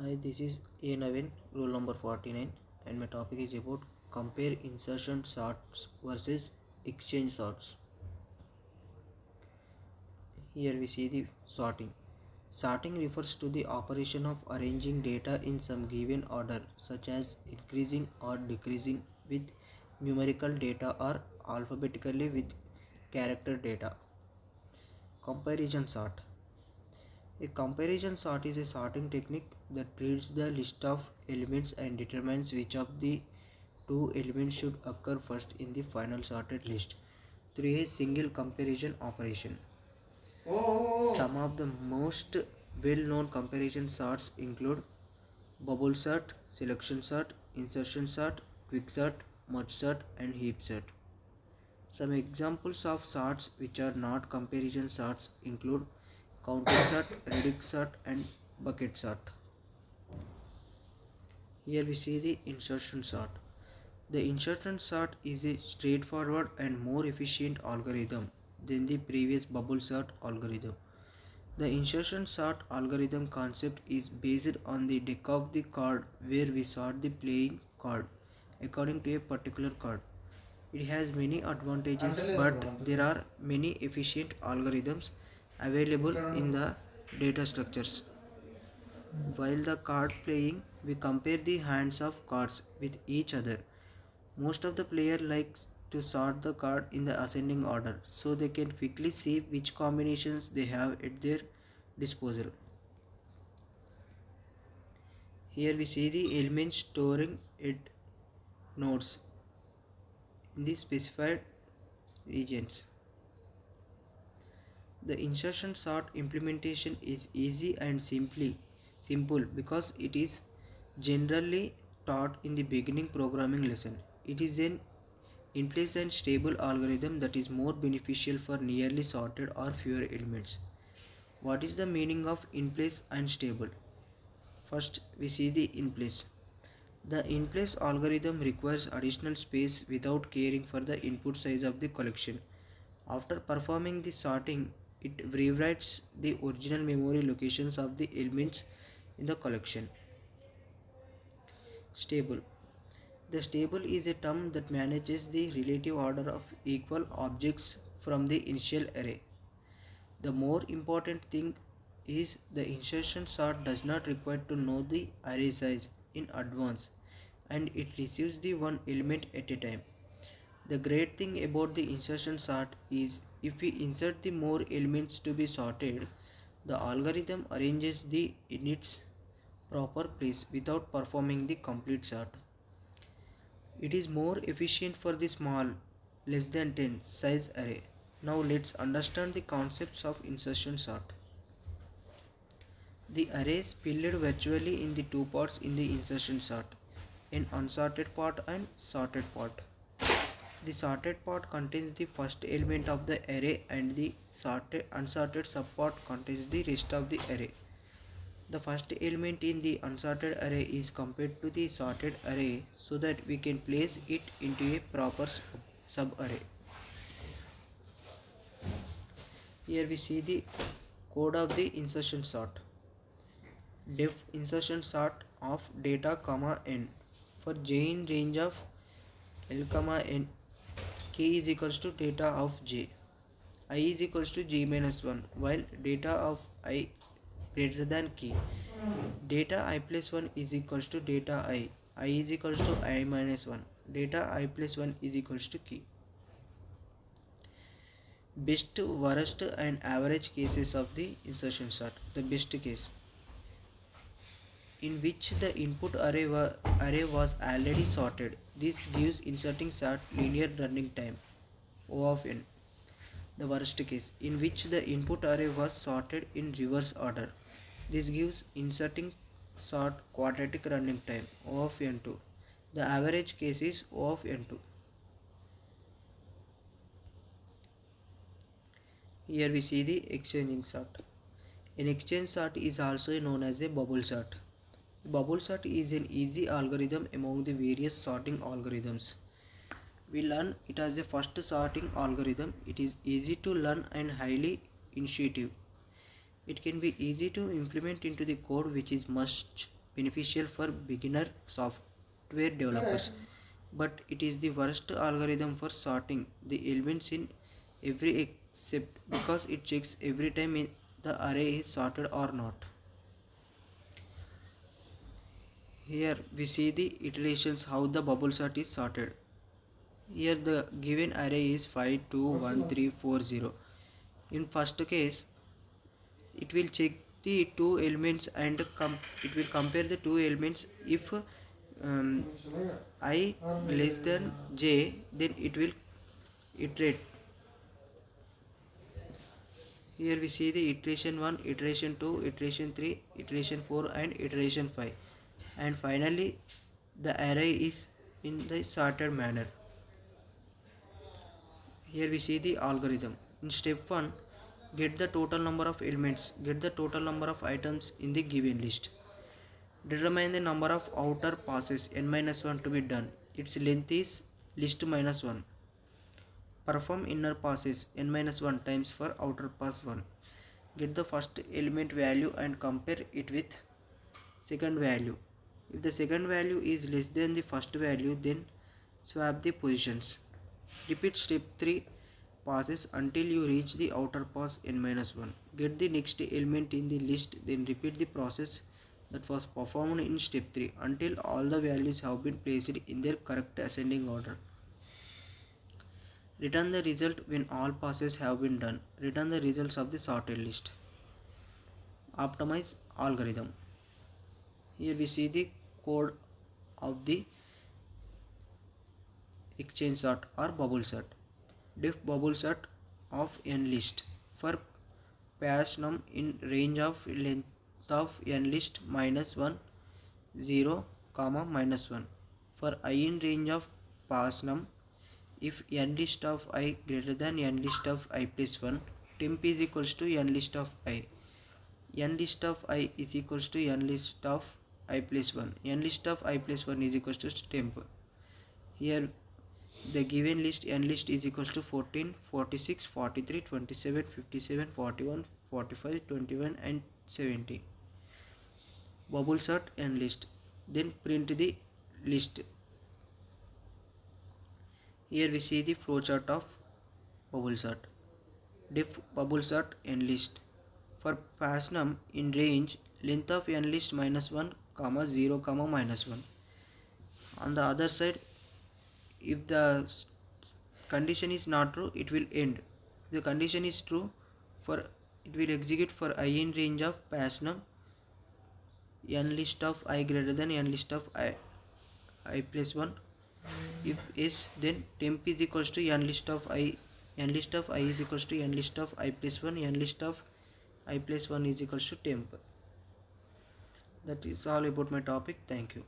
Hi, this is A Navin, rule number 49, and my topic is about compare insertion sorts versus exchange sorts. Here we see the sorting. Sorting refers to the operation of arranging data in some given order, such as increasing or decreasing with numerical data or alphabetically with character data. Comparison sort. A comparison sort is a sorting technique that reads the list of elements and determines which of the two elements should occur first in the final sorted list through a single comparison operation. Some of the most well-known comparison sorts include bubble sort, selection sort, insertion sort, quick sort, merge sort, and heap sort. Some examples of sorts which are not comparison sorts include counting sort, Redux sort, and bucket sort. Here we see the insertion sort. The insertion sort is a straightforward and more efficient algorithm than the previous bubble sort algorithm. The insertion sort algorithm concept is based on the deck of the card where we sort the playing card according to a particular card. It has many advantages, but there are many efficient algorithms available in the data structures. While the card playing, we compare the hands of cards with each other. Most of the player likes to sort the card in the ascending order so they can quickly see which combinations they have at their disposal. Here we see the elements storing at nodes in the specified regions. The insertion sort implementation is easy and simple because it is generally taught in the beginning programming lesson. It is an in-place and stable algorithm that is more beneficial for nearly sorted or fewer elements. What is the meaning of in-place and stable? First, we see the in-place. The in-place algorithm requires additional space without caring for the input size of the collection. After performing the sorting, it rewrites the original memory locations of the elements in the collection. Stable. The stable is a term that manages the relative order of equal objects from the initial array. The more important thing is the insertion sort does not require to know the array size in advance and it receives the one element at a time. The great thing about the insertion sort is if we insert the more elements to be sorted, the algorithm arranges the in its proper place without performing the complete sort. It is more efficient for the small, less than 10 size array. Now let's understand the concepts of insertion sort. The array is split virtually in the two parts in the insertion sort, an unsorted part and sorted part. The sorted part contains the first element of the array and the unsorted subpart contains the rest of the array. The first element in the unsorted array is compared to the sorted array so that we can place it into a proper subarray. Here we see the code of the insertion sort. Def insertion sort of data comma n for j in range of l comma n, k is equals to data of j, I is equals to j minus 1, while data of I greater than k, data I plus 1 is equals to data I is equals to I minus 1, data I plus 1 is equals to k. Best, worst and average cases of the insertion sort. The best case, in which the input array was already sorted. This gives inserting sort linear running time O of n. The worst case, in which the input array was sorted in reverse order. This gives inserting sort quadratic running time O of n2. The average case is O of n2. Here we see the exchanging sort. An exchange sort is also known as a bubble sort. Bubble sort is an easy algorithm among the various sorting algorithms. We learn it as a first sorting algorithm. It is easy to learn and highly intuitive. It can be easy to implement into the code which is much beneficial for beginner software developers, but it is the worst algorithm for sorting the elements in every except because it checks every time the array is sorted or not. Here we see the iterations how the bubble sort is sorted. Here the given array is 5, 2, 1, 3, 4, 0. In first case, it will check the two elements and it will compare the two elements. If I less than j, then it will iterate. Here we see the iteration 1, iteration 2, iteration 3, iteration 4 and iteration 5, and finally the array is in the sorted manner. Here we see the algorithm. In step 1, get the total number of elements, get the total number of items in the given list. Determine the number of outer passes n-1 to be done. Its length is list minus 1. Perform inner passes n-1 times for outer pass 1. Get the first element value and compare it with second value. If the second value is less than the first value, then swap the positions. Repeat step 3 passes until you reach the outer pass n-1. Get the next element in the list, then repeat the process that was performed in step 3 until all the values have been placed in their correct ascending order. Return the result when all passes have been done. Return the results of the sorted list. Optimize algorithm. Here we see the code of the exchange sort or bubble sort. Def bubble sort of n list for pass num in range of length of n list minus 1, 0, comma minus 1. For I in range of pass num, if n list of I greater than n list of I plus 1, temp is equals to n list of I. N list of I is equals to n list of I plus 1. N list of I plus 1 is equals to temp. Here the given list n list is equals to 14, 46, 43, 27, 57, 41, 45, 21 and 70. Bubble sort n list. Then print the list. Here we see the flowchart of bubble sort. Def bubble sort n list. For pass num in range length of n list minus 1, comma 0, comma minus 1. On the other side, if the condition is not true, it will end. If the condition is true, for it will execute for I in range of pass num n list of I greater than n list of I plus 1. If is, then temp is equals to n list of I. N list of I is equals to n list of I plus 1. N list of I plus 1 is equals to temp. That is all about my topic. Thank you.